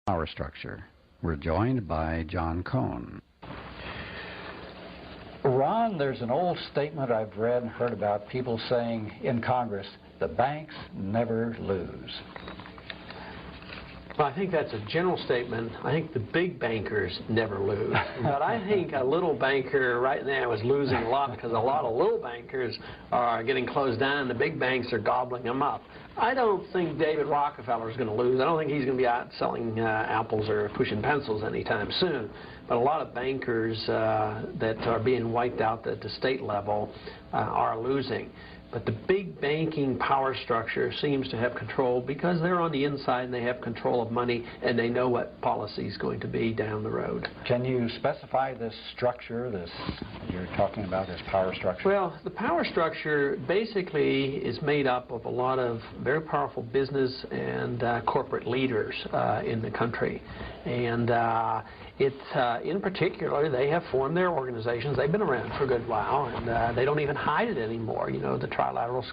Power structure. We're joined by John Cohn. Ron, there's an old statement I've read and heard about people saying in Congress, the banks never lose. Well, I think that's a general statement. I think the big bankers never lose. But I think a little banker right now is losing a lot because a lot of little bankers are getting closed down and the big banks are gobbling them up. I don't think David Rockefeller is going to lose. I don't think he's going to be out selling apples or pushing pencils anytime soon. But a lot of bankers that are being wiped out at the state level are losing. But the big banking power structure seems to have control because they're on the inside and they have control of money and they know what policy is going to be down the road. Can you specify this structure, you're talking about this power structure? Well, the power structure basically is made up of a lot of very powerful business and corporate leaders in the country. And in particular, they have formed their organizations. They've been around for a good while, and they don't even hide it anymore. You know, the Trilateral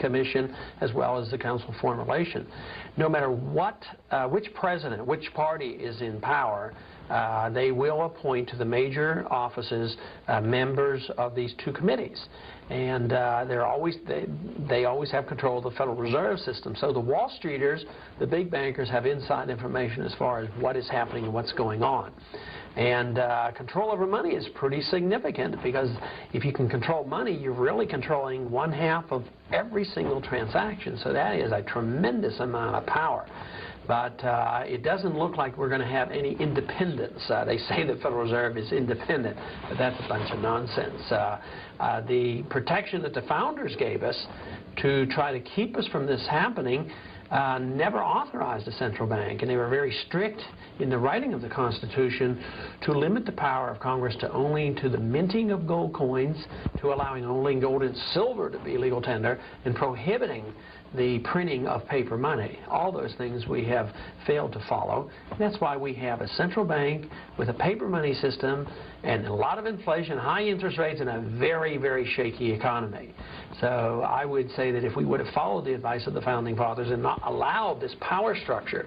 Commission, as well as the Council of Foreign Relations. No matter which president, which party is in power, they will appoint to the major offices members of these two committees. And they always have control of the Federal Reserve System. So the Wall Streeters, the big bankers, have inside information as far as what is happening and what's going on. And control over money is pretty significant because if you can control money, you're really controlling 1/2 of every single transaction. So that is a tremendous amount of power. But it doesn't look like we're going to have any independence. They say the Federal Reserve is independent, but that's a bunch of nonsense. The protection that the founders gave us to try to keep us from this happening never authorized a central bank, and they were very strict in the writing of the Constitution to limit the power of Congress to the minting of gold coins, to allowing only gold and silver to be legal tender, and prohibiting the printing of paper money. All those things we have failed to follow. That's why we have a central bank with a paper money system and a lot of inflation, high interest rates, and a very, very shaky economy. So I would say that if we would have followed the advice of the Founding Fathers and not allowed this power structure,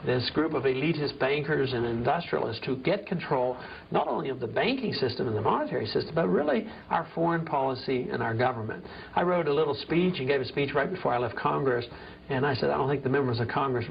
this group of elitist bankers and industrialists to get control not only of the banking system and the monetary system, but really our foreign policy and our government. I wrote a little speech and gave a speech right before I left Congress, and I said I don't think the members of Congress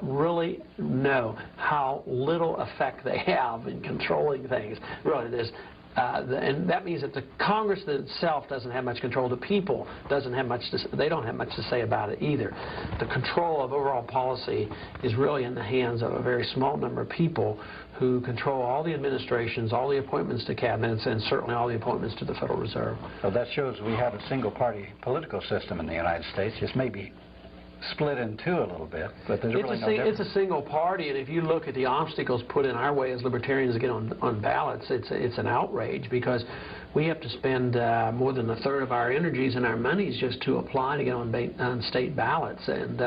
really know how little effect they have in controlling things. Really, there's and that means that the Congress itself doesn't have much control. The people doesn't have much they don't have much to say about it either. The control of overall policy is really in the hands of a very small number of people who control all the administrations, all the appointments to cabinets, and certainly all the appointments to the Federal Reserve. So that shows we have a single-party political system in the United States. Just maybe split in two a little bit, but there's really no difference. It's a single party, and if you look at the obstacles put in our way as libertarians to get on ballots, it's an outrage because we have to spend more than 1/3 of our energies and our monies just to apply to get on state ballots, and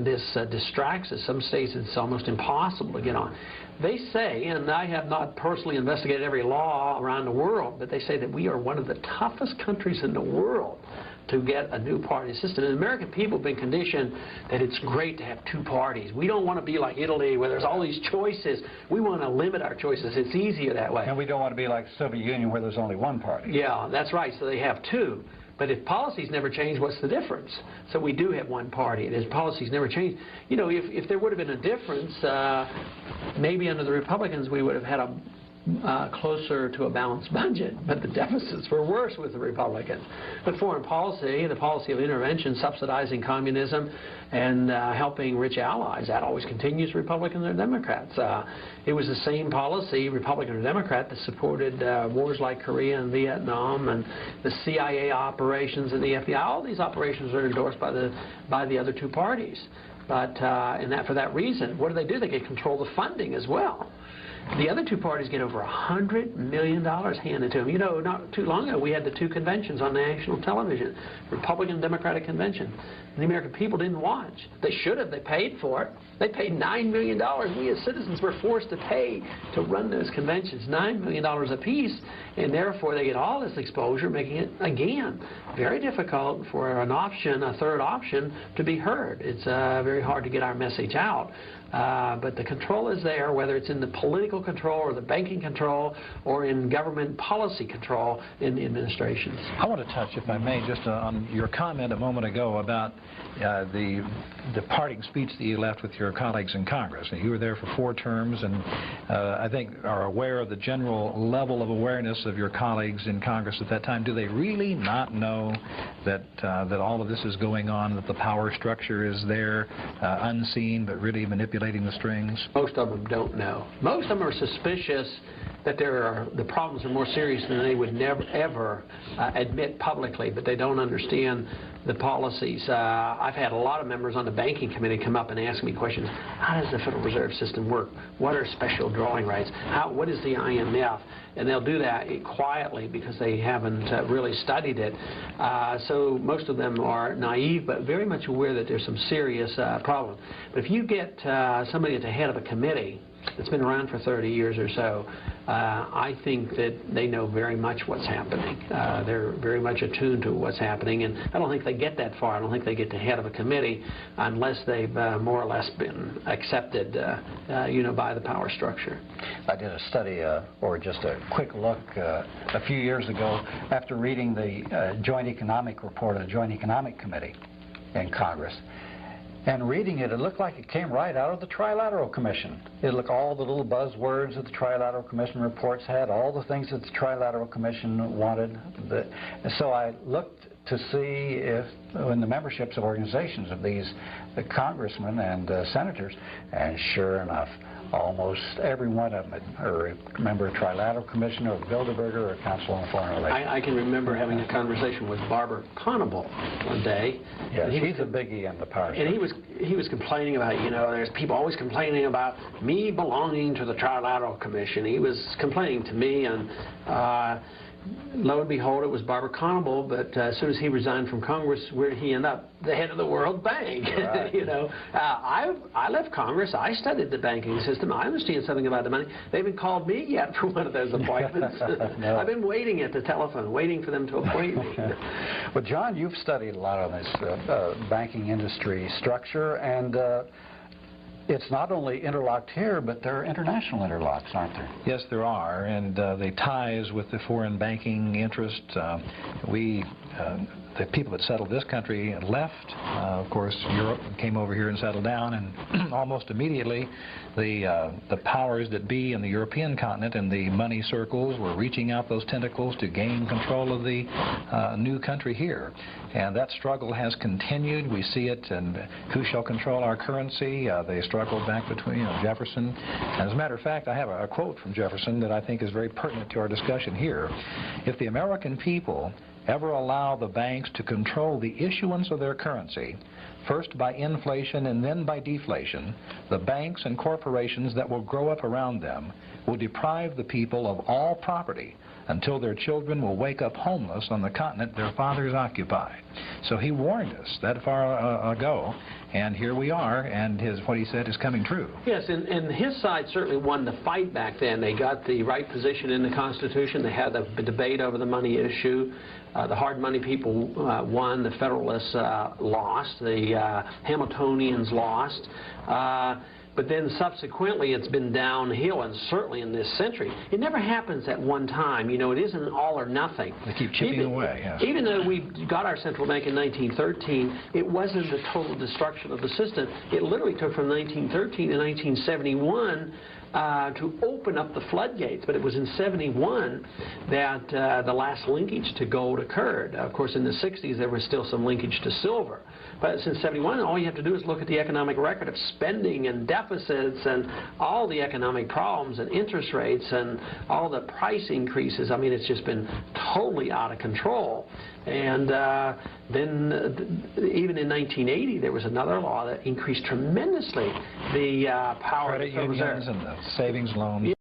this distracts us. Some states it's almost impossible to get on. They say, and I have not personally investigated every law around the world, but they say that we are one of the toughest countries in the world to get a new party system. And the American people have been conditioned that it's great to have two parties. We don't want to be like Italy where there's all these choices. We want to limit our choices. It's easier that way. And we don't want to be like the Soviet Union where there's only one party. Yeah, that's right. So they have two. But if policies never change, what's the difference? So we do have one party. And if policies never change, you know, if there would have been a difference, maybe under the Republicans we would have had closer to a balanced budget, but the deficits were worse with the Republicans. But foreign policy, the policy of intervention, subsidizing communism, and helping rich allies, that always continues, Republicans or Democrats. It was the same policy, Republican or Democrat, that supported wars like Korea and Vietnam, and the CIA operations and the FBI. All these operations are endorsed by the other two parties. But for that reason, what do? They get control of the funding as well. The other two parties get over $100 million handed to them. You know, not too long ago, we had the two conventions on national television, Republican and Democratic convention. And the American people didn't watch. They should have. They paid for it. They paid $9 million. We as citizens were forced to pay to run those conventions, $9 million apiece, and therefore they get all this exposure, making it, again, very difficult for an option, a third option, to be heard. It's very hard to get our message out. But the control is there, whether it's in the political control or the banking control or in government policy control in the administrations. I want to touch, if I may, just on your comment a moment ago about the parting speech that you left with your colleagues in Congress. You were there for 4 terms, and I think are aware of the general level of awareness of your colleagues in Congress at that time. Do they really not know that that all of this is going on, that the power structure is there, unseen, but really manipulating the strings? Most of them don't know. Most of them are suspicious that the problems are more serious than they would never, ever admit publicly, but they don't understand the policies. I've had a lot of members on the banking committee come up and ask me questions. How does the Federal Reserve System work? What are special drawing rights? What is the IMF? And they'll do that quietly because they haven't really studied it. So most of them are naive, but very much aware that there's some serious problems. But if you get somebody at the head of a committee that's been around for 30 years or so, I think that they know very much what's happening. They're very much attuned to what's happening, and I don't think they get that far. I don't think they get to head of a committee unless they've more or less been accepted, by the power structure. I did a study, or just a quick look, a few years ago after reading the Joint Economic Report of the Joint Economic Committee in Congress. And reading it, it looked like it came right out of the Trilateral Commission. It looked all the little buzzwords that the Trilateral Commission reports had, all the things that the Trilateral Commission wanted. So I looked to see if, in the memberships of organizations of these congressmen and senators, and sure enough, almost every one of them are a member of the Trilateral Commission or Bilderberger or Council on Foreign Relations. I can remember having a conversation with Barbara Conable one day. Yeah, she's a biggie in the power structure. And he was complaining about, there's people always complaining about me belonging to the Trilateral Commission. He was complaining to me, and lo and behold, it was Barbara Conable, but as soon as he resigned from Congress, where did he end up? The head of the World Bank. Right. I left Congress. I studied the banking system. I understand something about the money. They haven't called me yet for one of those appointments. No. I've been waiting at the telephone, waiting for them to appoint me. Well, John, you've studied a lot of this banking industry structure, and it's not only interlocked here, but there are international interlocks, aren't there? Yes, there are, and the ties with the foreign banking interest, the people that settled this country left, of course, Europe, and came over here and settled down, and almost immediately the powers that be in the European continent and the money circles were reaching out those tentacles to gain control of the new country here. And that struggle has continued. We see it, and who shall control our currency? They struggled back between Jefferson. And as a matter of fact, I have a quote from Jefferson that I think is very pertinent to our discussion here. If the American people ever allow the banks to control the issuance of their currency, first by inflation and then by deflation, the banks and corporations that will grow up around them will deprive the people of all property until their children will wake up homeless on the continent their fathers occupied. So he warned us that far ago, and here we are, and what he said is coming true. Yes, and his side certainly won the fight back then. They got the right position in the Constitution. They had the debate over the money issue. The hard money people won. The Federalists lost. The Hamiltonians lost. But then subsequently it's been downhill, and certainly in this century. It never happens at one time. It isn't all or nothing. They keep chipping away, yes. Even though we got our central bank in 1913, it wasn't the total destruction of the system. It literally took from 1913 to 1971 to open up the floodgates, but it was in 71 that the last linkage to gold occurred. Of course, in the 60s there was still some linkage to silver, but since 71 all you have to do is look at the economic record of spending and deficits and all the economic problems and interest rates and all the price increases. I mean, it's just been totally out of control. And then even in 1980 there was another law that increased tremendously the power of the Federal Reserve. Credit unions and the savings loans.